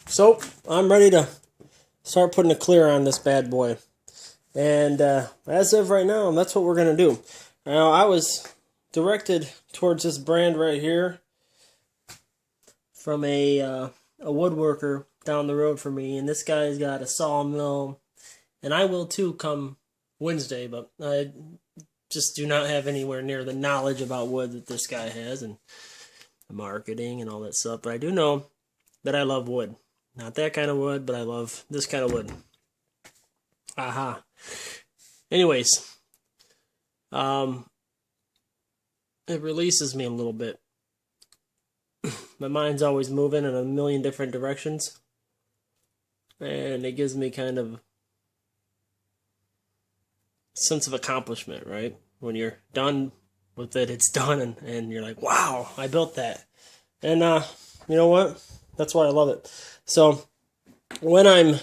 So I'm ready to start putting a clear on this bad boy. And as of right now, that's what we're going to do. Now, I was directed towards this brand right here from a woodworker down the road from me. And this guy's got a sawmill. And I will too come Wednesday, but I just do not have anywhere near the knowledge about wood that this guy has and the marketing and all that stuff. But I do know that I love wood. Not that kind of wood, but I love this kind of wood. Aha. Anyways, it releases me a little bit. My mind's always moving in a million different directions. And it gives me kind of a sense of accomplishment, right? When you're done with it, it's done, and you're like, wow, I built that. And you know what? That's why I love it. So when I'm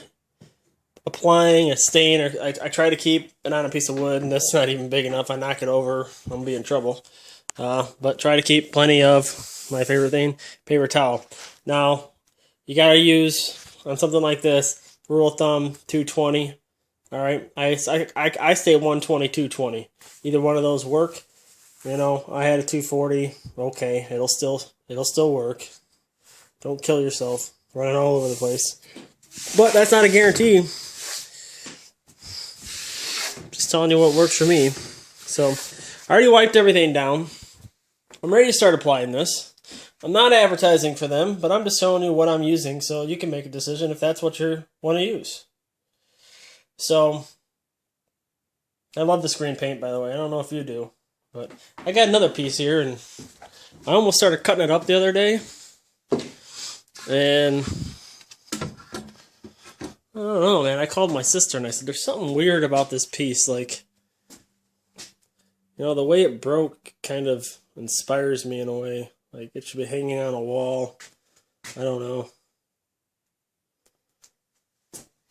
applying a stain, or I try to keep it on a piece of wood, and that's not even big enough. I knock it over, I'm gonna be in trouble. But try to keep plenty of my favorite thing, paper towel. Now you gotta use on something like this, rule of thumb, 220. All right, I stay 120, 220. Either one of those work. You know, I had a 240. Okay, it'll still work. Don't kill yourself running all over the place. But that's not a guarantee. Just telling you what works for me. So, I already wiped everything down. I'm ready to start applying this. I'm not advertising for them, but I'm just showing you what I'm using so you can make a decision if that's what you want to use. So, I love this green paint, by the way. I don't know if you do. But I got another piece here, and I almost started cutting it up the other day. And I don't know, man. I called my sister and I said, there's something weird about this piece. Like, you know, the way it broke kind of inspires me in a way. Like, it should be hanging on a wall. I don't know.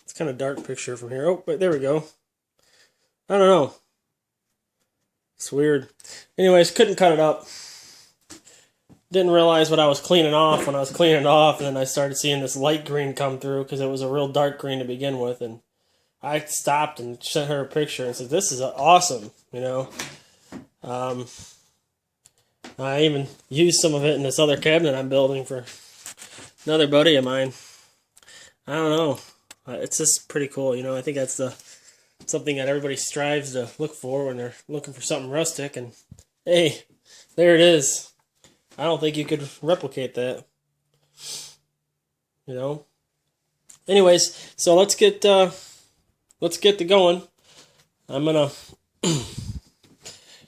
It's kind of dark picture from here. Oh, but there we go. I don't know. It's weird. Anyways, couldn't cut it up. Didn't realize what I was cleaning off when I was cleaning it off, and then I started seeing this light green come through because it was a real dark green to begin with, and I stopped and sent her a picture and said, this is awesome, you know. I even used some of it in this other cabinet I'm building for another buddy of mine. I don't know. It's just pretty cool, you know. I think that's something that everybody strives to look for when they're looking for something rustic, and hey, there it is. I don't think you could replicate that. You know? Anyways, so let's get to going. I'm gonna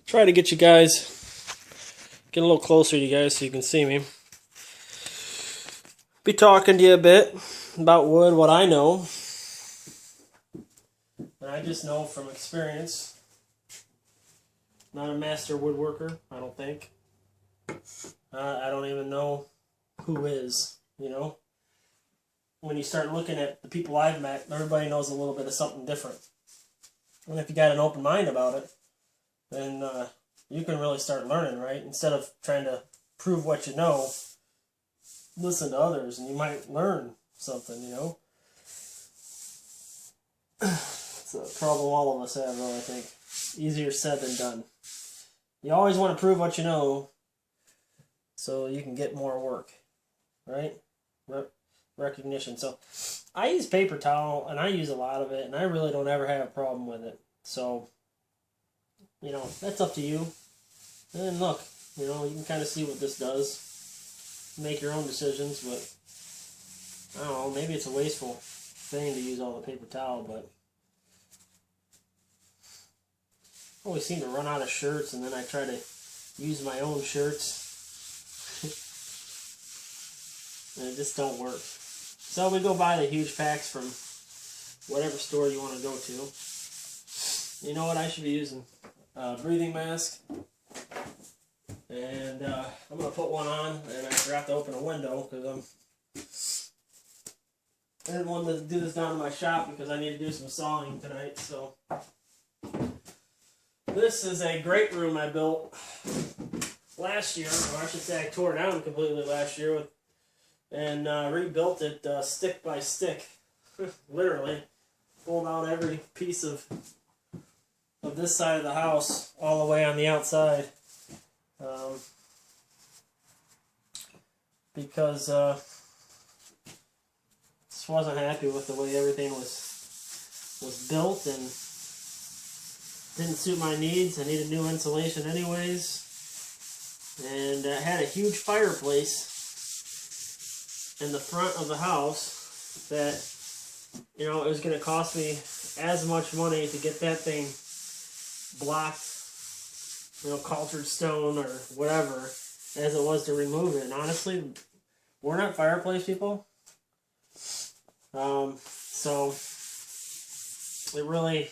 try to get you guys, get a little closer to you guys so you can see me. Be talking to you a bit about wood, what I know. And I just know from experience. Not a master woodworker, I don't think. I don't even know who is, you know. When you start looking at the people I've met, everybody knows a little bit of something different. And if you got an open mind about it, then you can really start learning, right? Instead of trying to prove what you know, listen to others and you might learn something, you know. It's a problem all of us have, though, I think. Easier said than done. You always want to prove what you know, so you can get more work, right? Recognition. So I use paper towel, and I use a lot of it, and I really don't ever have a problem with it. So, you know, that's up to you. And look, you know, you can kind of see what this does. Make your own decisions, but I don't know, maybe it's a wasteful thing to use all the paper towel, but I always seem to run out of shirts, and then I try to use my own shirts. And it just don't work. So we go buy the huge packs from whatever store you want to go to. You know what I should be using? A breathing mask. And I'm going to put one on, and I forgot to open a window because I didn't want to do this down in my shop because I need to do some sawing tonight. So this is a great room I built last year, or I should say I tore down completely last year with and rebuilt it stick by stick, literally. Pulled out every piece of this side of the house all the way on the outside, because just wasn't happy with the way everything was built, and didn't suit my needs. I needed new insulation anyways, and I had a huge fireplace in the front of the house that, you know, it was going to cost me as much money to get that thing blocked, you know, cultured stone or whatever, as it was to remove it. And honestly, we're not fireplace people. So it really,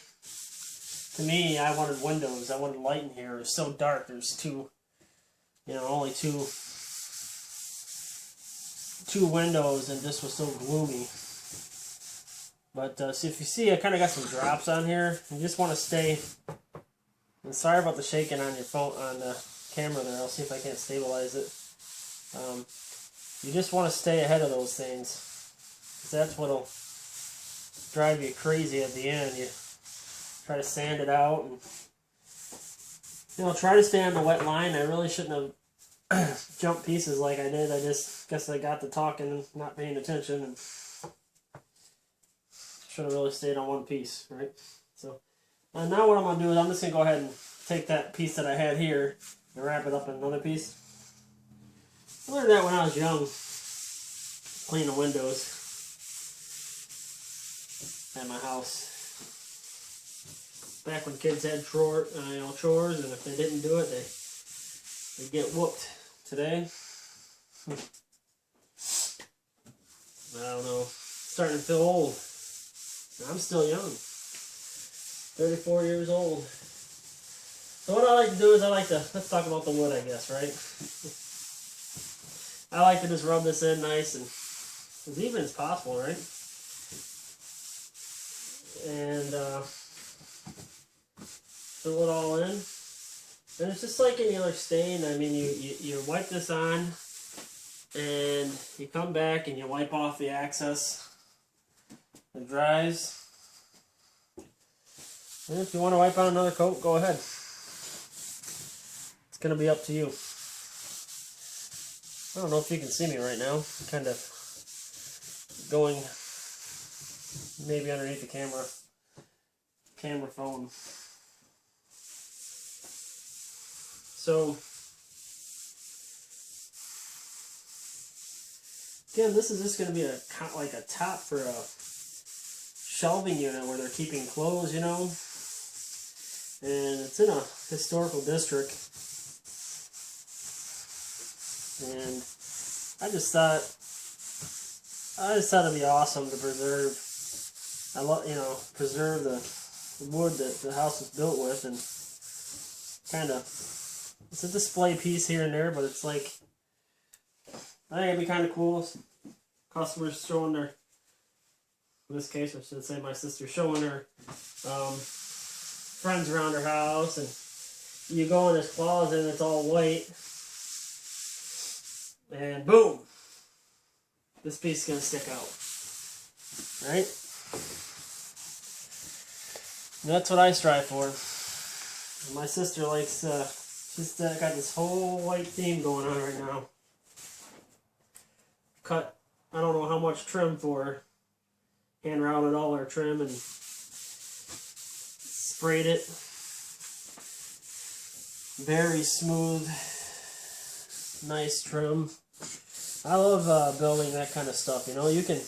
to me, I wanted windows. I wanted light in here. It was so dark. There's only two windows, and this was so gloomy. But so if you see, I kind of got some drops on here. You just want to stay. And sorry about the shaking on your phone, on the camera there. I'll see if I can't stabilize it. You just want to stay ahead of those things, because that's what'll drive you crazy at the end. You try to sand it out, and try to stay on the wet line. I really shouldn't have jumped pieces like I did. I just guess I got to talking and not paying attention, and should have really stayed on one piece, right? So now what I'm going to do is I'm just going to go ahead and take that piece that I had here and wrap it up in another piece. I learned that when I was young, cleaning windows at my house. Back when kids had chores, and if they didn't do it, they'd get whooped. Today, I don't know, starting to feel old. I'm still young, 34 years old. So what I like to do is let's talk about the wood, I guess, right? I like to just rub this in nice and as even as possible, right? And fill it all in. And it's just like any other stain. I mean, you wipe this on, and you come back and you wipe off the excess. It dries. And if you want to wipe on another coat, go ahead. It's going to be up to you. I don't know if you can see me right now. I'm kind of going maybe underneath the camera phone. So again, this is just going to be like a top for a shelving unit where they're keeping clothes, and it's in a historical district. And I just thought it'd be awesome to preserve. Preserve the wood that the house was built with, and it's a display piece here and there, but it's like, I think it'd be kind of cool. Customers showing their, in this case, I should say my sister, showing her friends around her house, and you go in this closet and it's all white, and boom, this piece is going to stick out, right? And that's what I strive for. And my sister likes, she's got this whole white theme going on right now. Cut, I don't know how much trim for her. Hand routed all our trim and sprayed it. Very smooth, nice trim. I love building that kind of stuff. You can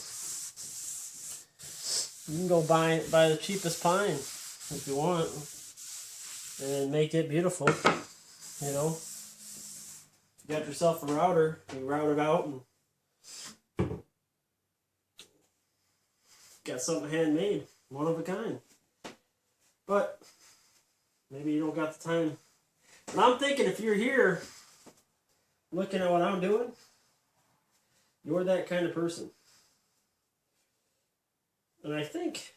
go buy the cheapest pine if you want and make it beautiful. You got yourself a router, you route it out and got something handmade, one of a kind. But maybe you don't got the time. But I'm thinking, if you're here looking at what I'm doing, you're that kind of person. And I think,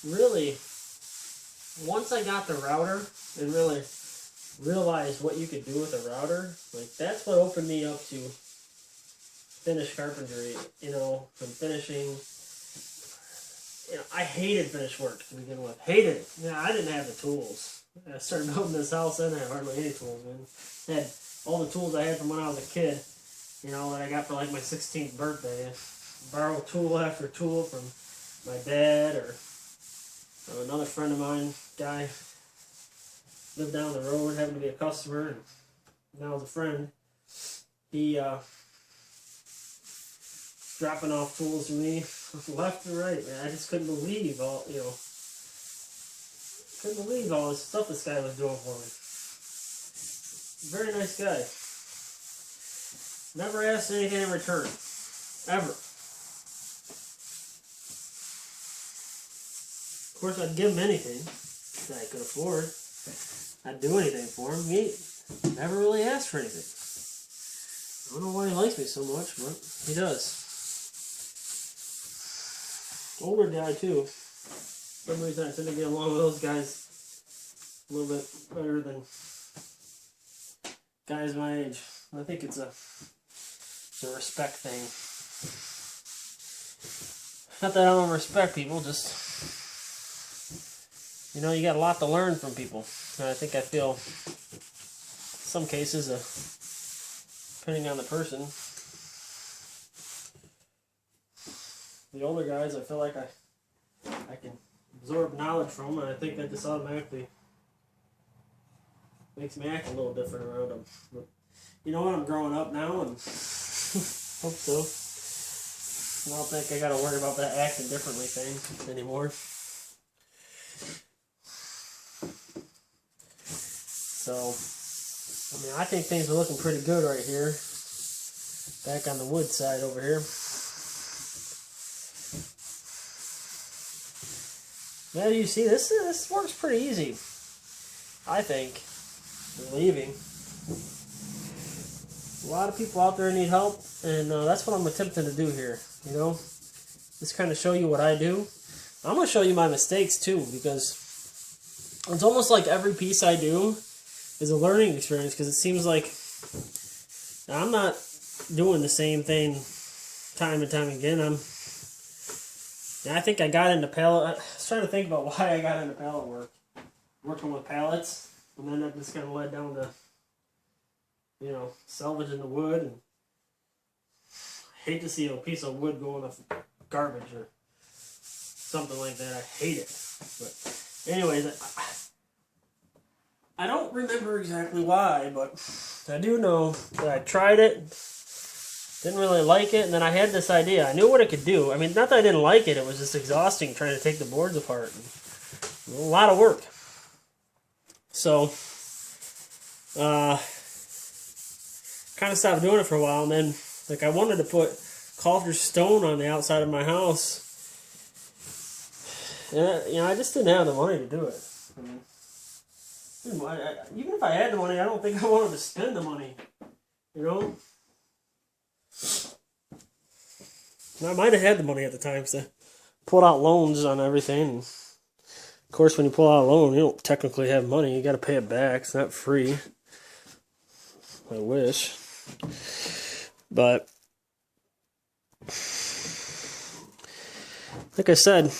really, once I got the router and really realized what you could do with a router, like, that's what opened me up to finish carpentry, from finishing. I hated finish work to begin with. Hated it. I didn't have the tools. I started building this house and I had hardly any tools, man. I had all the tools I had from when I was a kid, that I got for like my 16th birthday. Borrow tool after tool from my dad or another friend of mine, guy, lived down the road, happened to be a customer, and now as a friend. He dropping off tools to me left and right, man. I just couldn't believe all this stuff this guy was doing for me. Very nice guy. Never asked anything in return. Ever. Of course, I'd give him anything that I could afford. I'd do anything for him. He never really asked for anything. I don't know why he likes me so much, but he does. Older guy, too. For some reason, I tend to get along with those guys a little bit better than guys my age. I think it's a respect thing. Not that I don't respect people, just, you got a lot to learn from people. And I think I feel, some cases, depending on the person, the older guys, I feel like I can absorb knowledge from them, and I think that just automatically makes me act a little different around them. But you know what? I'm growing up now, and hope so. I don't think I got to worry about that acting differently thing anymore. So, I think things are looking pretty good right here. Back on the wood side over here. Now you see, this works pretty easy, I think, for leaving. A lot of people out there need help, and that's what I'm attempting to do here, Just kind of show you what I do. I'm going to show you my mistakes, too, because it's almost like every piece I do is a learning experience, because it seems like I'm not doing the same thing time and time again. I think I got into pallet. I was trying to think about why I got into pallet work. Working with pallets, and then that just kind of led down to, salvaging the wood. And I hate to see a piece of wood go in the garbage or something like that. I hate it. But anyways, I don't remember exactly why, but I do know that I tried it. Didn't really like it, and then I had this idea. I knew what it could do. Not that I didn't like it, it was just exhausting trying to take the boards apart. A lot of work. So, kind of stopped doing it for a while, and then, I wanted to put cultured stone on the outside of my house. And, I just didn't have the money to do it. Even if I had the money, I don't think I wanted to spend the money, I might have had the money at the time, because I pulled out loans on everything. And of course, when you pull out a loan, you don't technically have money. You got to pay it back. It's not free. I wish. But like I said,